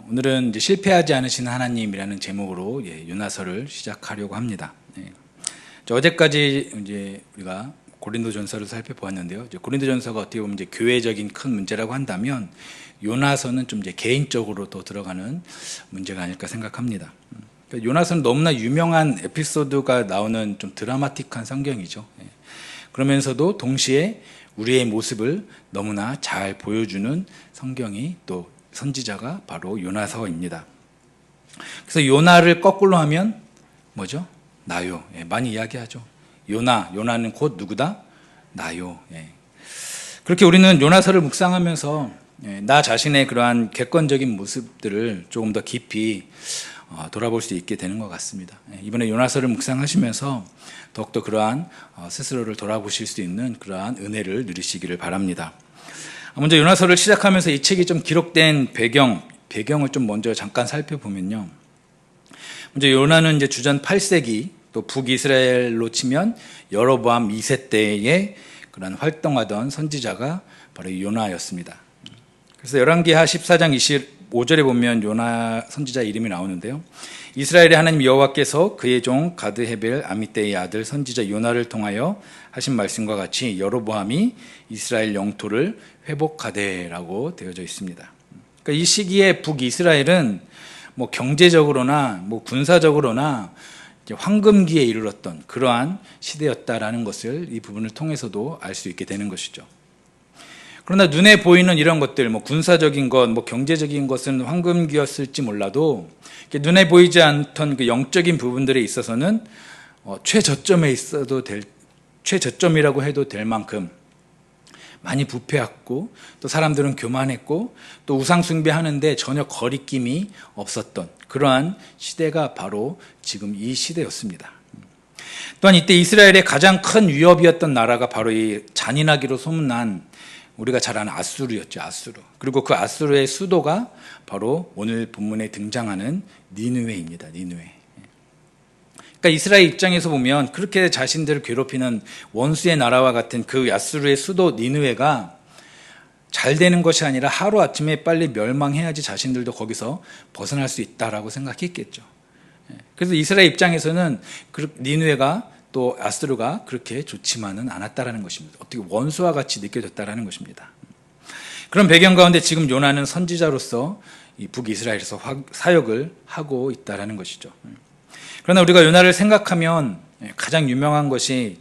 오늘은 이제 실패하지 않으시는 하나님이라는 제목으로 요나서를 시작하려고 합니다. 어제까지 이제 우리가 고린도전서를 살펴보았는데요. 고린도전서가 어떻게 보면 이제 교회적인 큰 문제라고 한다면 요나서는 좀 이제 개인적으로 또 들어가는 문제가 아닐까 생각합니다. 그러니까 요나서는 너무나 유명한 에피소드가 나오는 좀 드라마틱한 성경이죠. 그러면서도 동시에 우리의 모습을 너무나 잘 보여주는 성경이 또 선지자가 바로 요나서입니다. 그래서 요나를 거꾸로 하면 뭐죠? 나요. 많이 이야기하죠. 요나는 곧 누구다? 나요. 그렇게 우리는 요나서를 묵상하면서 나 자신의 그러한 객관적인 모습들을 조금 더 깊이 돌아볼 수 있게 되는 것 같습니다. 이번에 요나서를 묵상하시면서 더욱더 그러한 스스로를 돌아보실 수 있는 그러한 은혜를 누리시기를 바랍니다. 먼저 요나서를 시작하면서 이 책이 좀 기록된 배경을 좀 먼저 잠깐 살펴보면요. 먼저 요나는 이제 주전 8세기 또 북이스라엘로 치면 여로보암 2세 때에 그런 활동하던 선지자가 바로 요나였습니다. 그래서 열왕기하 14장 25절에 보면 요나 선지자 이름이 나오는데요. 이스라엘의 하나님 여호와께서 그의 종 가드헤벨 아미떼의 아들 선지자 요나를 통하여 하신 말씀과 같이 여로보암이 이스라엘 영토를 회복하되라고 되어져 있습니다. 그러니까 이 시기에 북이스라엘은 뭐 경제적으로나 뭐 군사적으로나 황금기에 이르렀던 그러한 시대였다라는 것을 이 부분을 통해서도 알 수 있게 되는 것이죠. 그러나 눈에 보이는 이런 것들, 뭐 군사적인 것, 뭐 경제적인 것은 황금기였을지 몰라도 눈에 보이지 않던 그 영적인 부분들에 있어서는 최저점에 있어도 최저점이라고 해도 될 만큼 많이 부패했고 또 사람들은 교만했고 또 우상 숭배하는데 전혀 거리낌이 없었던 그러한 시대가 바로 지금 이 시대였습니다. 또한 이때 이스라엘의 가장 큰 위협이었던 나라가 바로 이 잔인하기로 소문난 우리가 잘 아는 아수르였죠. 아수르. 그리고 그 아수르의 수도가 바로 오늘 본문에 등장하는 니느웨입니다. 니느웨. 그러니까 이스라엘 입장에서 보면 그렇게 자신들을 괴롭히는 원수의 나라와 같은 그 아수르의 수도 니느웨가 잘 되는 것이 아니라 하루아침에 빨리 멸망해야지 자신들도 거기서 벗어날 수 있다라고 생각했겠죠. 그래서 이스라엘 입장에서는 니느웨가 또 아수르가 그렇게 좋지만은 않았다라는 것입니다. 어떻게 원수와 같이 느껴졌다라는 것입니다. 그런 배경 가운데 지금 요나는 선지자로서 이 북이스라엘에서 사역을 하고 있다라는 것이죠. 그러나 우리가 요나를 생각하면 가장 유명한 것이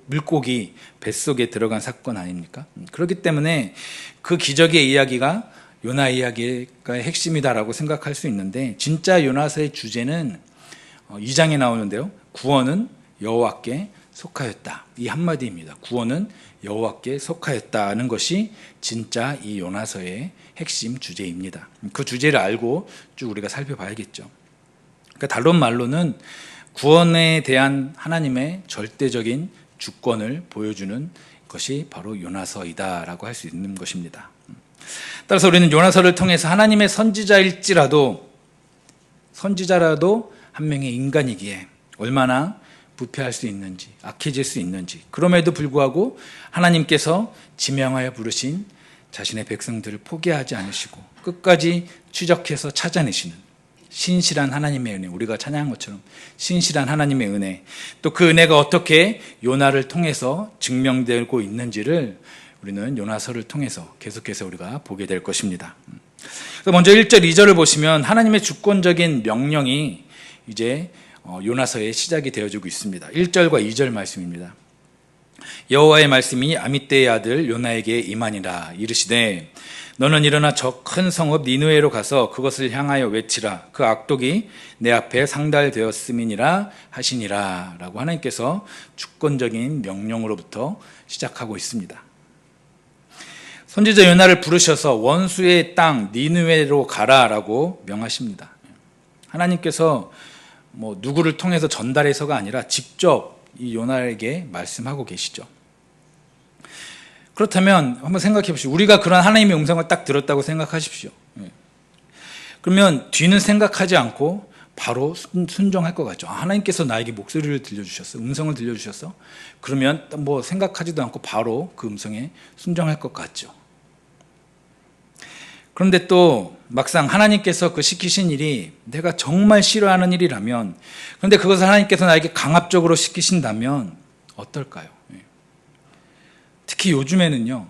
물고기 뱃속에 들어간 사건 아닙니까? 그렇기 때문에 그 기적의 이야기가 요나 이야기의 핵심이다라고 생각할 수 있는데 진짜 요나서의 주제는 2장에 나오는데요. 구원은 여호와께 속하였다. 이 한마디입니다. 구원은 여호와께 속하였다는 것이 진짜 이 요나서의 핵심 주제입니다. 그 주제를 알고 쭉 우리가 살펴봐야겠죠. 그러니까 다른 말로는 구원에 대한 하나님의 절대적인 주권을 보여주는 것이 바로 요나서이다라고 할 수 있는 것입니다. 따라서 우리는 요나서를 통해서 하나님의 선지자라도 한 명의 인간이기에 얼마나 부패할 수 있는지, 악해질 수 있는지, 그럼에도 불구하고 하나님께서 지명하여 부르신 자신의 백성들을 포기하지 않으시고 끝까지 추적해서 찾아내시는 신실한 하나님의 은혜, 우리가 찬양한 것처럼 신실한 하나님의 은혜, 또 그 은혜가 어떻게 요나를 통해서 증명되고 있는지를 우리는 요나서를 통해서 계속해서 우리가 보게 될 것입니다. 먼저 1절, 2절을 보시면 하나님의 주권적인 명령이 이제 요나서의 시작이 되어지고 있습니다. 1절과 2절 말씀입니다. 여호와의 말씀이 아미떼의 아들 요나에게 임하니라. 이르시되 너는 일어나 저 큰 성읍 니느웨로 가서 그것을 향하여 외치라. 그 악독이 내 앞에 상달되었음이니라 하시니라. 라고 하나님께서 주권적인 명령으로부터 시작하고 있습니다. 선지자 요나를 부르셔서 원수의 땅 니느웨로 가라라고 명하십니다. 하나님께서 누구를 통해서 전달해서가 아니라 직접 이 요나에게 말씀하고 계시죠. 그렇다면 한번 생각해 보십시오. 우리가 그런 하나님의 음성을 딱 들었다고 생각하십시오. 그러면 뒤는 생각하지 않고 바로 순종할 것 같죠. 하나님께서 나에게 목소리를 들려주셨어, 음성을 들려주셨어. 그러면 생각하지도 않고 바로 그 음성에 순종할 것 같죠. 그런데 또 막상 하나님께서 그 시키신 일이 내가 정말 싫어하는 일이라면, 그런데 그것을 하나님께서 나에게 강압적으로 시키신다면 어떨까요? 특히 요즘에는요,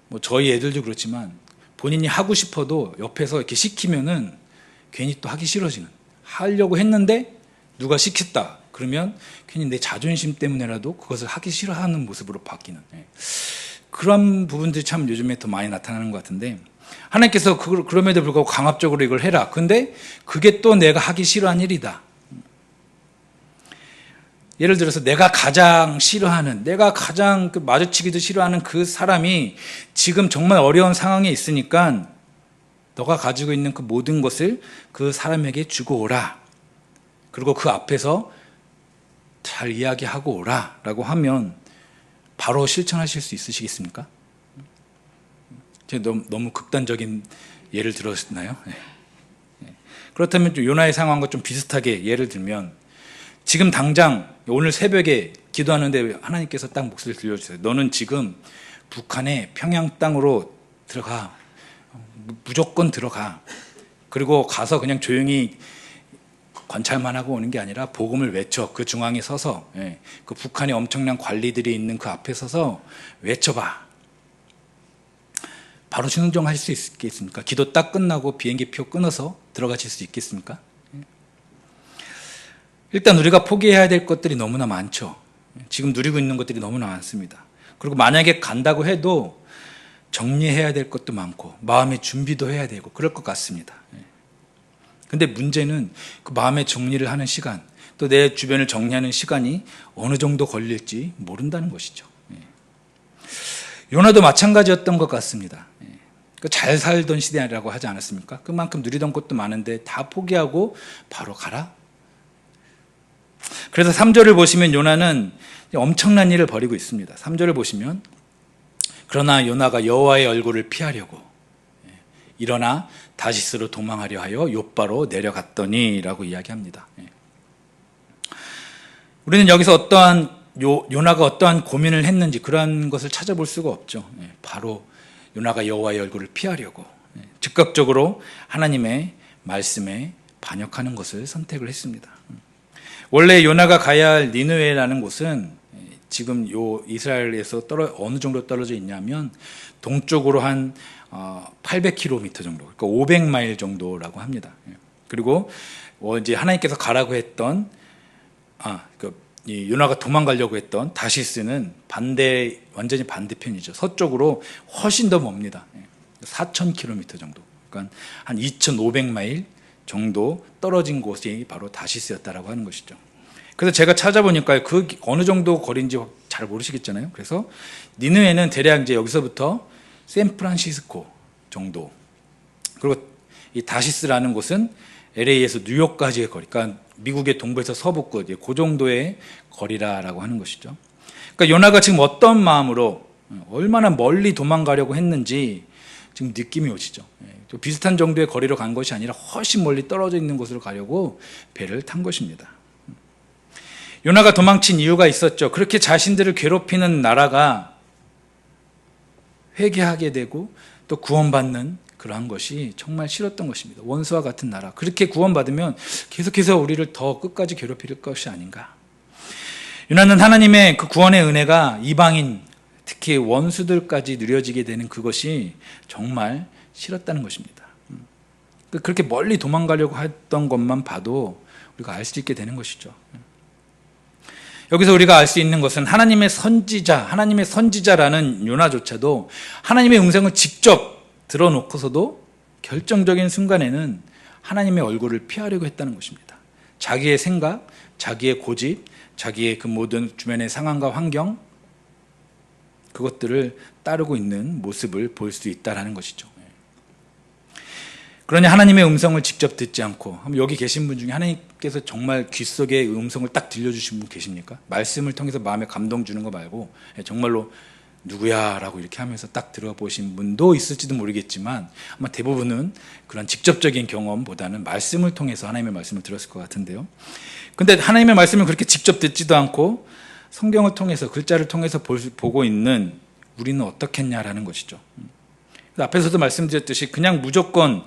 뭐 저희 애들도 그렇지만 본인이 하고 싶어도 옆에서 이렇게 시키면은 괜히 또 하기 싫어지는, 하려고 했는데 누가 시켰다 그러면 괜히 내 자존심 때문에라도 그것을 하기 싫어하는 모습으로 바뀌는, 그런 부분들이 참 요즘에 더 많이 나타나는 것 같은데, 하나님께서 그럼에도 불구하고 강압적으로 이걸 해라. 근데 그게 또 내가 하기 싫어하는 일이다. 예를 들어서 내가 가장 싫어하는, 내가 가장 마주치기도 싫어하는 그 사람이 지금 정말 어려운 상황에 있으니까 너가 가지고 있는 그 모든 것을 그 사람에게 주고 오라. 그리고 그 앞에서 잘 이야기하고 오라 라고 하면 바로 실천하실 수 있으시겠습니까? 제가 너무 극단적인 예를 들었나요? 그렇다면 좀 요나의 상황과 좀 비슷하게 예를 들면, 지금 당장 오늘 새벽에 기도하는데 하나님께서 딱 목소리를 들려주세요. 너는 지금 북한의 평양 땅으로 들어가. 무조건 들어가. 그리고 가서 그냥 조용히 관찰만 하고 오는 게 아니라 복음을 외쳐. 그 중앙에 서서, 그 북한의 엄청난 관리들이 있는 그 앞에 서서 외쳐봐. 바로 순종하실 수 있겠습니까? 기도 딱 끝나고 비행기표 끊어서 들어가실 수 있겠습니까? 일단 우리가 포기해야 될 것들이 너무나 많죠. 지금 누리고 있는 것들이 너무나 많습니다. 그리고 만약에 간다고 해도 정리해야 될 것도 많고 마음의 준비도 해야 되고 그럴 것 같습니다. 근데 문제는 그 마음의 정리를 하는 시간, 또 내 주변을 정리하는 시간이 어느 정도 걸릴지 모른다는 것이죠. 요나도 마찬가지였던 것 같습니다. 잘 살던 시대라고 하지 않았습니까? 그만큼 누리던 것도 많은데 다 포기하고 바로 가라? 그래서 3절을 보시면 요나는 엄청난 일을 벌이고 있습니다. 3절을 보시면, 그러나 요나가 여호와의 얼굴을 피하려고 일어나 다시스로 도망하려 하여 욥바로 내려갔더니 라고 이야기합니다. 우리는 여기서 요나가 어떠한 고민을 했는지 그러한 것을 찾아볼 수가 없죠. 바로 요나가 여호와의 얼굴을 피하려고 즉각적으로 하나님의 말씀에 반역하는 것을 선택을 했습니다. 원래 요나가 가야 할 니느웨라는 곳은 지금 이스라엘에서 어느 정도 떨어져 있냐면 동쪽으로 한 800km 정도, 그러니까 500마일 정도라고 합니다. 그리고 이제 하나님께서 가라고 했던 요나가 도망가려고 했던 다시스는 완전히 반대편이죠. 서쪽으로 훨씬 더 멉니다. 4,000km 정도, 그러니까 한 2,500마일 정도 떨어진 곳이 바로 다시스였다라고 하는 것이죠. 그래서 제가 찾아보니까 그 어느 정도 거리인지 잘 모르시겠잖아요. 그래서 니느웨는 대략 이제 여기서부터 샌프란시스코 정도, 그리고 이 다시스라는 곳은 LA에서 뉴욕까지의 거리, 그러니까 미국의 동부에서 서북부, 그 정도의 거리라고 하는 것이죠. 그러니까 요나가 지금 어떤 마음으로 얼마나 멀리 도망가려고 했는지 지금 느낌이 오시죠. 비슷한 정도의 거리로 간 것이 아니라 훨씬 멀리 떨어져 있는 곳으로 가려고 배를 탄 것입니다. 요나가 도망친 이유가 있었죠. 그렇게 자신들을 괴롭히는 나라가 회개하게 되고 또 구원받는 그러한 것이 정말 싫었던 것입니다. 원수와 같은 나라, 그렇게 구원받으면 계속해서 우리를 더 끝까지 괴롭힐 것이 아닌가. 요나는 하나님의 그 구원의 은혜가 이방인, 특히 원수들까지 누려지게 되는 그것이 정말 싫었다는 것입니다. 그렇게 멀리 도망가려고 했던 것만 봐도 우리가 알 수 있게 되는 것이죠. 여기서 우리가 알 수 있는 것은 하나님의 선지자라는 요나조차도 하나님의 음성을 직접 들어놓고서도 결정적인 순간에는 하나님의 얼굴을 피하려고 했다는 것입니다. 자기의 생각, 자기의 고집, 자기의 그 모든 주변의 상황과 환경, 그것들을 따르고 있는 모습을 볼 수 있다는 것이죠. 그러니 하나님의 음성을 직접 듣지 않고, 여기 계신 분 중에 하나님께서 정말 귀 속에 음성을 딱 들려주신 분 계십니까? 말씀을 통해서 마음에 감동 주는 거 말고 정말로 누구야? 라고 이렇게 하면서 딱 들어보신 분도 있을지도 모르겠지만 아마 대부분은 그런 직접적인 경험보다는 말씀을 통해서 하나님의 말씀을 들었을 것 같은데요. 근데 하나님의 말씀을 그렇게 직접 듣지도 않고 성경을 통해서, 글자를 통해서 보고 있는 우리는 어떻겠냐라는 것이죠. 앞에서도 말씀드렸듯이 그냥 무조건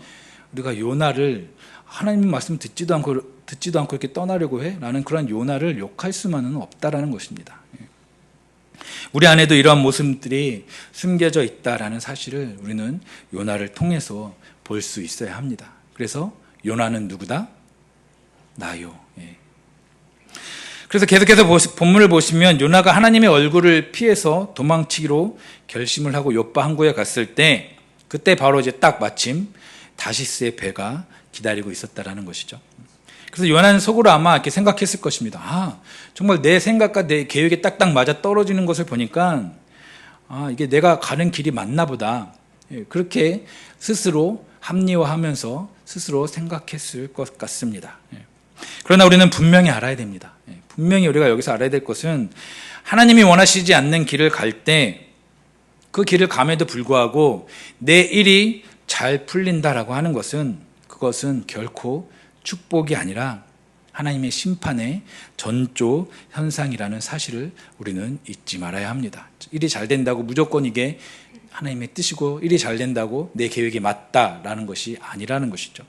우리가 요나를 하나님 말씀 듣지도 않고 이렇게 떠나려고 해? 라는 그런 요나를 욕할 수만은 없다라는 것입니다. 우리 안에도 이러한 모습들이 숨겨져 있다라는 사실을 우리는 요나를 통해서 볼 수 있어야 합니다. 그래서 요나는 누구다? 나요. 그래서 계속해서 본문을 보시면 요나가 하나님의 얼굴을 피해서 도망치기로 결심을 하고 요파 항구에 갔을 때 그때 바로 이제 딱 마침 다시스의 배가 기다리고 있었다라는 것이죠. 그래서 요나는 속으로 아마 이렇게 생각했을 것입니다. 정말 내 생각과 내 계획에 딱딱 맞아 떨어지는 것을 보니까 이게 내가 가는 길이 맞나 보다. 그렇게 스스로 합리화하면서 스스로 생각했을 것 같습니다. 그러나 우리는 분명히 알아야 됩니다. 분명히 우리가 여기서 알아야 될 것은 하나님이 원하시지 않는 길을 갈 때 그 길을 감에도 불구하고 내 일이 잘 풀린다라고 하는 것은 그것은 결코 축복이 아니라 하나님의 심판의 전조 현상이라는 사실을 우리는 잊지 말아야 합니다. 일이 잘 된다고 무조건 이게 하나님의 뜻이고 일이 잘 된다고 내 계획이 맞다라는 것이 아니라는 것이죠.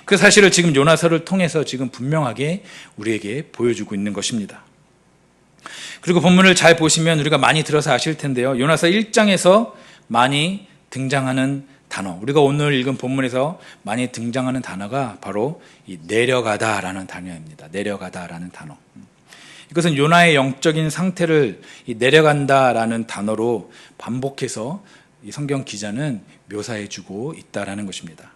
그 사실을 지금 요나서를 통해서 지금 분명하게 우리에게 보여주고 있는 것입니다. 그리고 본문을 잘 보시면 우리가 많이 들어서 아실 텐데요. 요나서 1장에서 많이 등장하는 단어, 우리가 오늘 읽은 본문에서 많이 등장하는 단어가 바로 이 내려가다라는 단어입니다. 내려가다라는 단어. 이것은 요나의 영적인 상태를 이 내려간다라는 단어로 반복해서 이 성경 기자는 묘사해주고 있다라는 것입니다.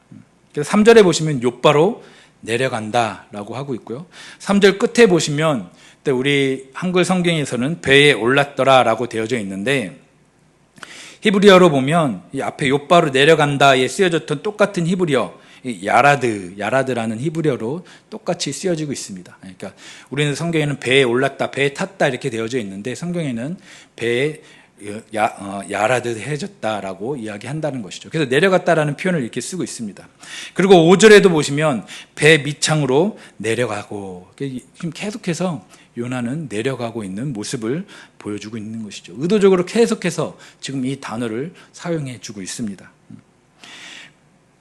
그래서 3절에 보시면 요바로 내려간다라고 하고 있고요. 3절 끝에 보시면 우리 한글 성경에서는 배에 올랐더라라고 되어져 있는데 히브리어로 보면 이 앞에 요바로 내려간다에 쓰여졌던 똑같은 히브리어 야라드라는 히브리어로 똑같이 쓰여지고 있습니다. 그러니까 우리는 성경에는 배에 올랐다, 배에 탔다 이렇게 되어져 있는데 성경에는 배에 야라드 해졌다라고 이야기한다는 것이죠. 그래서 내려갔다라는 표현을 이렇게 쓰고 있습니다. 그리고 5절에도 보시면 배 밑창으로 내려가고, 지금 계속해서 요나는 내려가고 있는 모습을 보여주고 있는 것이죠. 의도적으로 계속해서 지금 이 단어를 사용해 주고 있습니다.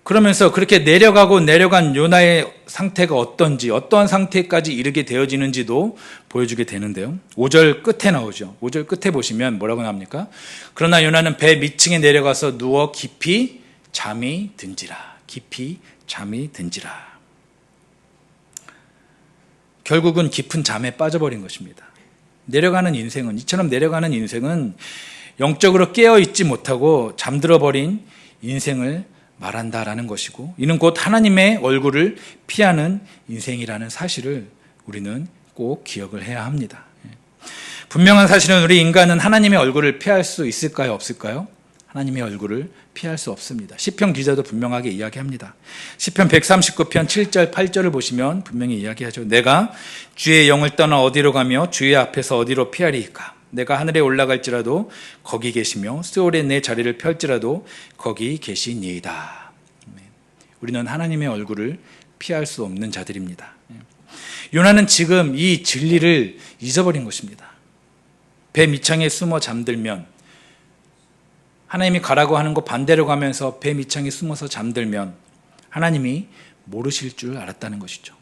그러면서 그렇게 내려가고 내려간 요나의 상태가 어떤지, 어떠한 상태까지 이르게 되어지는지도 보여주게 되는데요. 5절 끝에 나오죠. 5절 끝에 보시면 뭐라고 나옵니까? 그러나 요나는 배 밑층에 내려가서 누워 깊이 잠이 든지라. 깊이 잠이 든지라. 결국은 깊은 잠에 빠져버린 것입니다. 내려가는 인생은, 이처럼 내려가는 인생은 영적으로 깨어있지 못하고 잠들어버린 인생을 말한다라는 것이고, 이는 곧 하나님의 얼굴을 피하는 인생이라는 사실을 우리는 꼭 기억을 해야 합니다. 분명한 사실은 우리 인간은 하나님의 얼굴을 피할 수 있을까요? 없을까요? 하나님의 얼굴을 피할 수 없습니다. 시편 기자도 분명하게 이야기합니다. 시편 139편 7절 8절을 보시면 분명히 이야기하죠. 내가 주의 영을 떠나 어디로 가며 주의 앞에서 어디로 피하리이까? 내가 하늘에 올라갈지라도 거기 계시며 스올에 내 자리를 펼지라도 거기 계시니이다. 우리는 하나님의 얼굴을 피할 수 없는 자들입니다. 요나는 지금 이 진리를 잊어버린 것입니다. 배 밑창에 숨어 잠들면, 하나님이 가라고 하는 것 반대로 가면서 배 밑창에 숨어서 잠들면 하나님이 모르실 줄 알았다는 것이죠.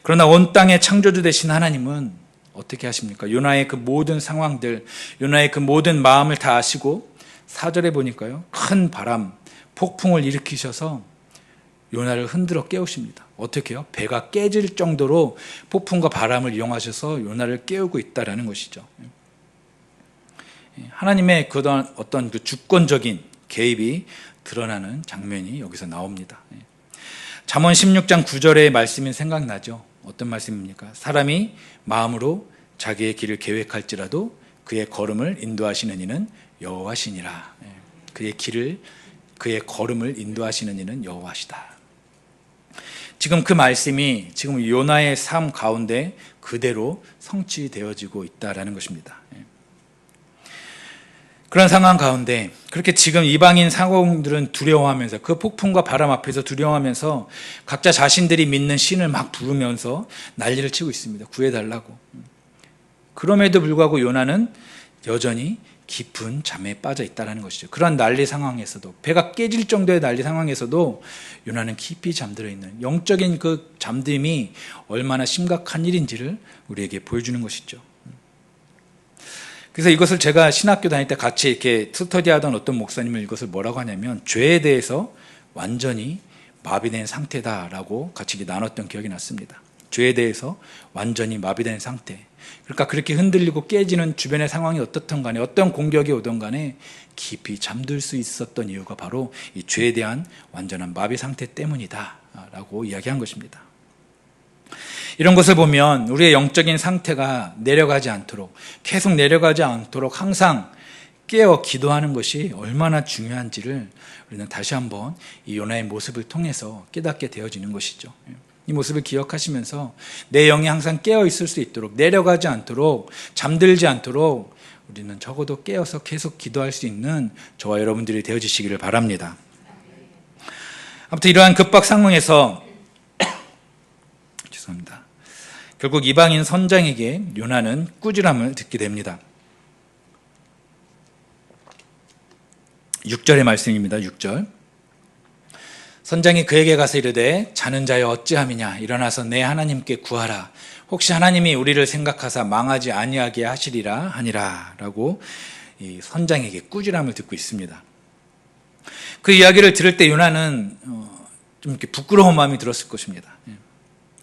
그러나 온 땅의 창조주 되신 하나님은 어떻게 하십니까? 요나의 그 모든 상황들, 요나의 그 모든 마음을 다 아시고 4절에 보니까요, 큰 바람, 폭풍을 일으키셔서 요나를 흔들어 깨우십니다. 어떻게 해요? 배가 깨질 정도로 폭풍과 바람을 이용하셔서 요나를 깨우고 있다라는 것이죠. 하나님의 어떤 그 주권적인 개입이 드러나는 장면이 여기서 나옵니다. 잠언 16장 9절의 말씀이 생각나죠. 어떤 말씀입니까? 사람이 마음으로 자기의 길을 계획할지라도 그의 걸음을 인도하시는 이는 여호와시니라. 그의 길을, 그의 걸음을 인도하시는 이는 여호와시다. 지금 그 말씀이 지금 요나의 삶 가운데 그대로 성취되어지고 있다라는 것입니다. 그런 상황 가운데 그렇게 지금 이방인 상공들은 두려워하면서, 그 폭풍과 바람 앞에서 두려워하면서 각자 자신들이 믿는 신을 막 부르면서 난리를 치고 있습니다. 구해달라고. 그럼에도 불구하고 요나는 여전히 깊은 잠에 빠져 있다는 것이죠. 그런 난리 상황에서도, 배가 깨질 정도의 난리 상황에서도 요나는 깊이 잠들어 있는, 영적인 그 잠듦이 얼마나 심각한 일인지를 우리에게 보여주는 것이죠. 그래서 이것을 제가 신학교 다닐 때 같이 이렇게 스터디하던 어떤 목사님을 이것을 뭐라고 하냐면, 죄에 대해서 완전히 마비된 상태다라고 같이 나눴던 기억이 났습니다. 죄에 대해서 완전히 마비된 상태. 그러니까 그렇게 흔들리고 깨지는 주변의 상황이 어떻든 간에, 어떤 공격이 오든 간에 깊이 잠들 수 있었던 이유가 바로 이 죄에 대한 완전한 마비 상태 때문이다 라고 이야기한 것입니다. 이런 것을 보면 우리의 영적인 상태가 내려가지 않도록, 계속 내려가지 않도록 항상 깨어 기도하는 것이 얼마나 중요한지를 우리는 다시 한번 이 요나의 모습을 통해서 깨닫게 되어지는 것이죠. 이 모습을 기억하시면서 내 영이 항상 깨어 있을 수 있도록, 내려가지 않도록, 잠들지 않도록 우리는 적어도 깨어서 계속 기도할 수 있는 저와 여러분들이 되어지시기를 바랍니다. 아무튼 이러한 급박 상황에서 죄송합니다. 결국 이방인 선장에게 요나는 꾸지람을 듣게 됩니다. 6절의 말씀입니다. 6절. 선장이 그에게 가서 이르되 자는 자여 어찌함이냐, 일어나서 내 하나님께 구하라. 혹시 하나님이 우리를 생각하사 망하지 아니하게 하시리라 하니라 라고 이 선장에게 꾸지람을 듣고 있습니다. 그 이야기를 들을 때 요나는 좀 이렇게 부끄러운 마음이 들었을 것입니다.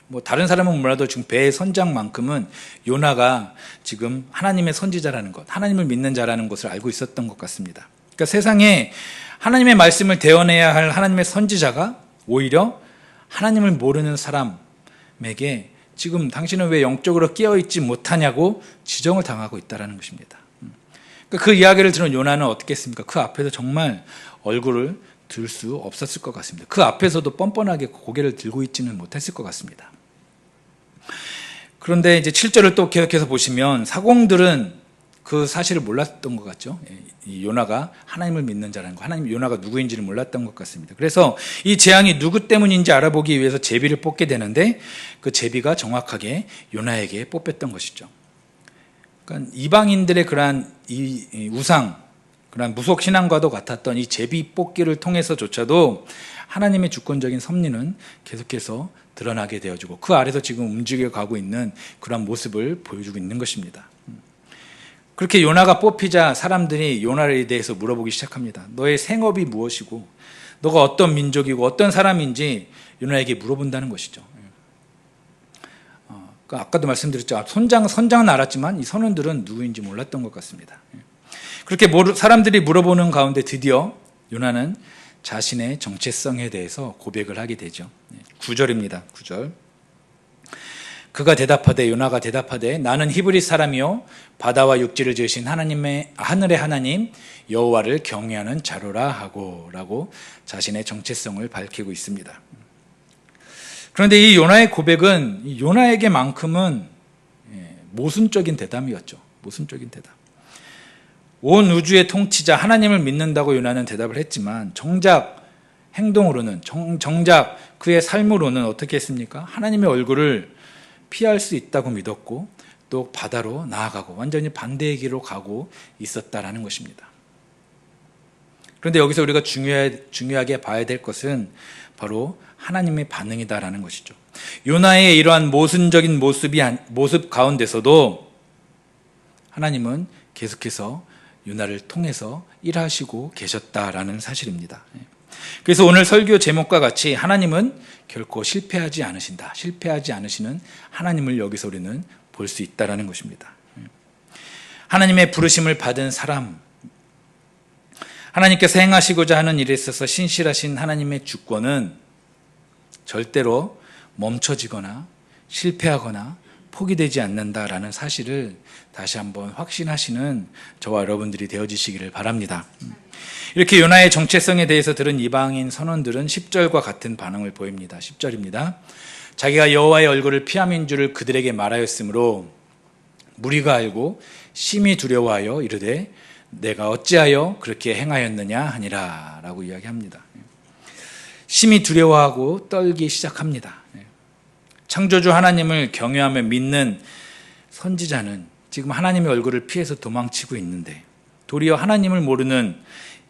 뭐 다른 사람은 몰라도 지금 배의 선장만큼은 요나가 지금 하나님의 선지자라는 것, 하나님을 믿는 자라는 것을 알고 있었던 것 같습니다. 그러니까 세상에 하나님의 말씀을 대언해야 할 하나님의 선지자가 오히려 하나님을 모르는 사람에게 지금 당신은 왜 영적으로 깨어있지 못하냐고 지정을 당하고 있다는 것입니다. 그러니까 그 이야기를 들은 요나는 어떻게 했습니까? 그 앞에서 정말 얼굴을 들 수 없었을 것 같습니다. 그 앞에서도 뻔뻔하게 고개를 들고 있지는 못했을 것 같습니다. 그런데 이제 7절을 또 기억해서 보시면 사공들은 그 사실을 몰랐던 것 같죠. 이 요나가 하나님을 믿는 자라는 거, 하나님 요나가 누구인지를 몰랐던 것 같습니다. 그래서 이 재앙이 누구 때문인지 알아보기 위해서 제비를 뽑게 되는데 그 제비가 정확하게 요나에게 뽑혔던 것이죠. 그러니까 이방인들의 그러한 이 우상, 그러한 무속 신앙과도 같았던 이 제비 뽑기를 통해서조차도 하나님의 주권적인 섭리는 계속해서 드러나게 되어지고 그 아래서 지금 움직여가고 있는 그러한 모습을 보여주고 있는 것입니다. 그렇게 요나가 뽑히자 사람들이 요나에 대해서 물어보기 시작합니다. 너의 생업이 무엇이고 너가 어떤 민족이고 어떤 사람인지 요나에게 물어본다는 것이죠. 아까도 말씀드렸죠. 선장은 알았지만 이 선원들은 누구인지 몰랐던 것 같습니다. 그렇게 사람들이 물어보는 가운데 드디어 요나는 자신의 정체성에 대해서 고백을 하게 되죠. 9절입니다. 9절. 그가 대답하되, 요나가 대답하되, 나는 히브리 사람이요 바다와 육지를 지으신 하나님의 하늘의 하나님 여호와를 경외하는 자로라 하고 라고 자신의 정체성을 밝히고 있습니다. 그런데 이 요나의 고백은 요나에게만큼은 모순적인 대답이었죠. 모순적인 대답. 온 우주의 통치자 하나님을 믿는다고 요나는 대답을 했지만 정작 행동으로는, 정작 그의 삶으로는 어떻게 했습니까? 하나님의 얼굴을 피할 수 있다고 믿었고 또 바다로 나아가고 완전히 반대의 길로 가고 있었다라는 것입니다. 그런데 여기서 우리가 중요하게 봐야 될 것은 바로 하나님의 반응이다라는 것이죠. 요나의 이러한 모순적인 모습 가운데서도 하나님은 계속해서 요나를 통해서 일하시고 계셨다라는 사실입니다. 그래서 오늘 설교 제목과 같이 하나님은 결코 실패하지 않으신다. 실패하지 않으시는 하나님을 여기서 우리는 볼 수 있다라는 것입니다. 하나님의 부르심을 받은 사람, 하나님께서 행하시고자 하는 일에 있어서 신실하신 하나님의 주권은 절대로 멈춰지거나 실패하거나 포기되지 않는다라는 사실을 다시 한번 확신하시는 저와 여러분들이 되어지시기를 바랍니다. 이렇게 요나의 정체성에 대해서 들은 이방인 선원들은 10절과 같은 반응을 보입니다. 10절입니다. 자기가 여호와의 얼굴을 피함인 줄을 그들에게 말하였으므로 무리가 알고 심히 두려워하여 이르되 내가 어찌하여 그렇게 행하였느냐 하니라 라고 이야기합니다. 심히 두려워하고 떨기 시작합니다. 창조주 하나님을 경외하며 믿는 선지자는 지금 하나님의 얼굴을 피해서 도망치고 있는데 도리어 하나님을 모르는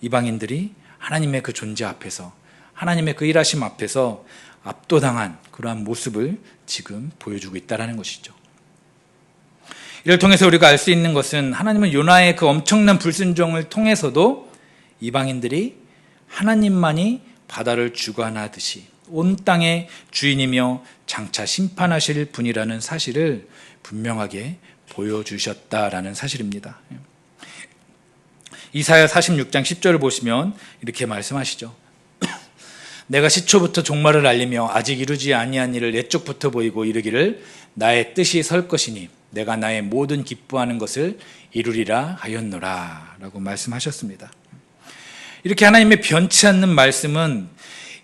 이방인들이 하나님의 그 존재 앞에서, 하나님의 그 일하심 앞에서 압도당한 그러한 모습을 지금 보여주고 있다는 것이죠. 이를 통해서 우리가 알 수 있는 것은 하나님은 요나의 그 엄청난 불순종을 통해서도 이방인들이 하나님만이 바다를 주관하듯이 온 땅의 주인이며 장차 심판하실 분이라는 사실을 분명하게 보여주셨다라는 사실입니다. 이사야 46장 10절을 보시면 이렇게 말씀하시죠. 내가 시초부터 종말을 알리며 아직 이루지 아니한 일을 옛적부터 보이고 이르기를 나의 뜻이 설 것이니 내가 나의 모든 기뻐하는 것을 이루리라 하였노라 라고 말씀하셨습니다. 이렇게 하나님의 변치 않는 말씀은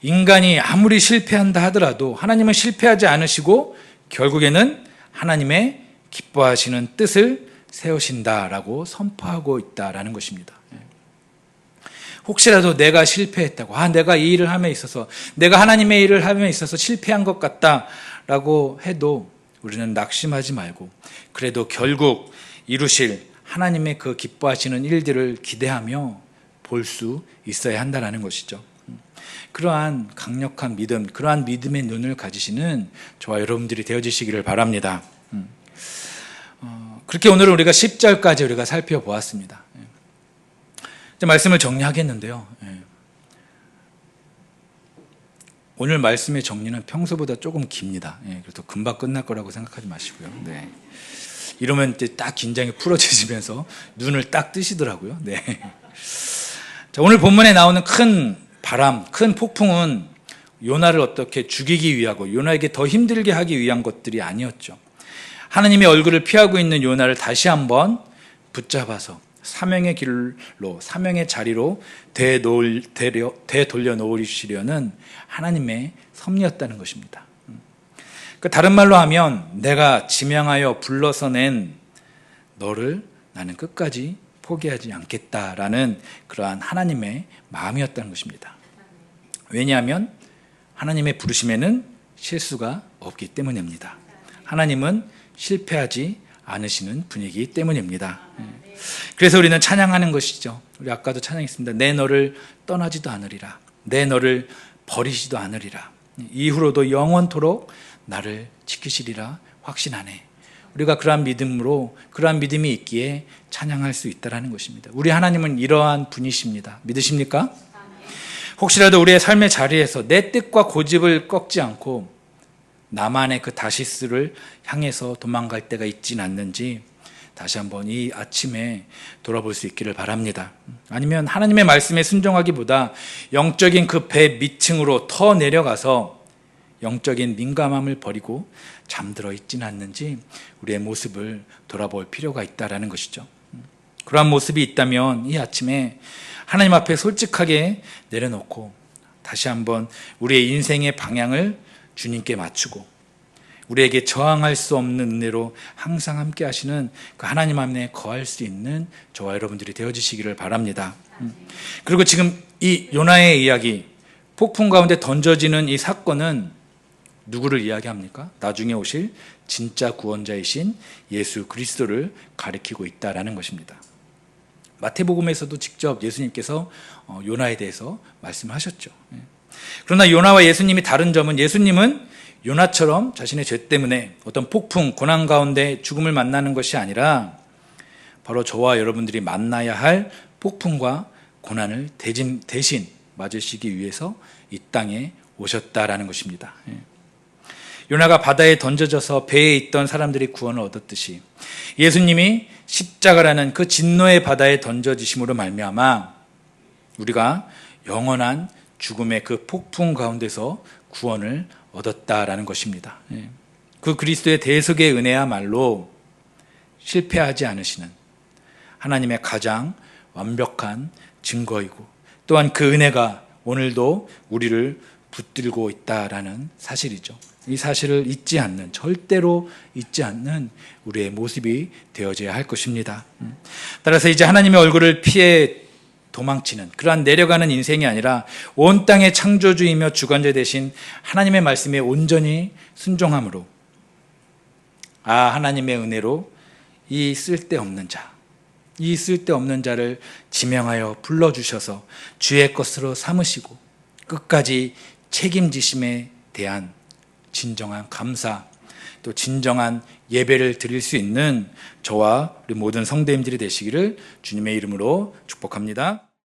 인간이 아무리 실패한다 하더라도 하나님은 실패하지 않으시고 결국에는 하나님의 기뻐하시는 뜻을 세우신다라고 선포하고 있다라는 것입니다. 혹시라도 내가 실패했다고, 내가 이 일을 함에 있어서, 내가 하나님의 일을 함에 있어서 실패한 것 같다라고 해도 우리는 낙심하지 말고 그래도 결국 이루실 하나님의 그 기뻐하시는 일들을 기대하며 볼 수 있어야 한다는 것이죠. 그러한 강력한 믿음, 그러한 믿음의 눈을 가지시는 저와 여러분들이 되어지시기를 바랍니다. 그렇게 오늘은 우리가 10절까지 우리가 살펴보았습니다. 이제 말씀을 정리하겠는데요. 오늘 말씀의 정리는 평소보다 조금 깁니다. 그래서 금방 끝날 거라고 생각하지 마시고요. 네. 이러면 이제 딱 긴장이 풀어지시면서 눈을 딱 뜨시더라고요. 네. 자, 오늘 본문에 나오는 큰 바람, 큰 폭풍은 요나를 어떻게 죽이기 위하고 요나에게 더 힘들게 하기 위한 것들이 아니었죠. 하나님의 얼굴을 피하고 있는 요나를 다시 한번 붙잡아서 사명의 길로, 사명의 자리로 되돌려 놓으시려는 하나님의 섭리였다는 것입니다. 다른 말로 하면 내가 지명하여 불러서 낸 너를 나는 끝까지 포기하지 않겠다라는 그러한 하나님의 마음이었다는 것입니다. 왜냐하면 하나님의 부르심에는 실수가 없기 때문입니다. 하나님은 실패하지 않으시는 분이기 때문입니다. 그래서 우리는 찬양하는 것이죠. 우리 아까도 찬양했습니다. 내 너를 떠나지도 않으리라. 내 너를 버리지도 않으리라. 이후로도 영원토록 나를 지키시리라 확신하네. 우리가 그러한 믿음으로, 그러한 믿음이 있기에 찬양할 수 있다는 것입니다. 우리 하나님은 이러한 분이십니다. 믿으십니까? 혹시라도 우리의 삶의 자리에서 내 뜻과 고집을 꺾지 않고 나만의 그 다시스를 향해서 도망갈 때가 있진 않는지 다시 한번 이 아침에 돌아볼 수 있기를 바랍니다. 아니면 하나님의 말씀에 순종하기보다 영적인 그 배 밑층으로 더 내려가서 영적인 민감함을 버리고 잠들어 있지는 않는지 우리의 모습을 돌아볼 필요가 있다는 것이죠. 그러한 모습이 있다면 이 아침에 하나님 앞에 솔직하게 내려놓고 다시 한번 우리의 인생의 방향을 주님께 맞추고 우리에게 저항할 수 없는 은혜로 항상 함께 하시는 그 하나님 안에 거할 수 있는 저와 여러분들이 되어주시기를 바랍니다. 그리고 지금 이 요나의 이야기, 폭풍 가운데 던져지는 이 사건은 누구를 이야기합니까? 나중에 오실 진짜 구원자이신 예수 그리스도를 가리키고 있다는 것입니다. 마태복음에서도 직접 예수님께서 요나에 대해서 말씀하셨죠. 그러나 요나와 예수님이 다른 점은 예수님은 요나처럼 자신의 죄 때문에 어떤 폭풍, 고난 가운데 죽음을 만나는 것이 아니라 바로 저와 여러분들이 만나야 할 폭풍과 고난을 대신 맞으시기 위해서 이 땅에 오셨다라는 것입니다. 요나가 바다에 던져져서 배에 있던 사람들이 구원을 얻었듯이 예수님이 십자가라는 그 진노의 바다에 던져지심으로 말미암아 우리가 영원한 죽음의 그 폭풍 가운데서 구원을 얻었다라는 것입니다. 그 그리스도의 대속의 은혜야말로 실패하지 않으시는 하나님의 가장 완벽한 증거이고 또한 그 은혜가 오늘도 우리를 붙들고 있다라는 사실이죠. 이 사실을 잊지 않는, 절대로 잊지 않는 우리의 모습이 되어져야 할 것입니다. 따라서 이제 하나님의 얼굴을 피해 도망치는 그러한 내려가는 인생이 아니라 온 땅의 창조주이며 주관자 되신 하나님의 말씀에 온전히 순종함으로 하나님의 은혜로 이 쓸데없는 자, 이 쓸데없는 자를 지명하여 불러주셔서 주의 것으로 삼으시고 끝까지 책임지심에 대한 진정한 감사, 또 진정한 예배를 드릴 수 있는 저와 우리 모든 성도님들이 되시기를 주님의 이름으로 축복합니다.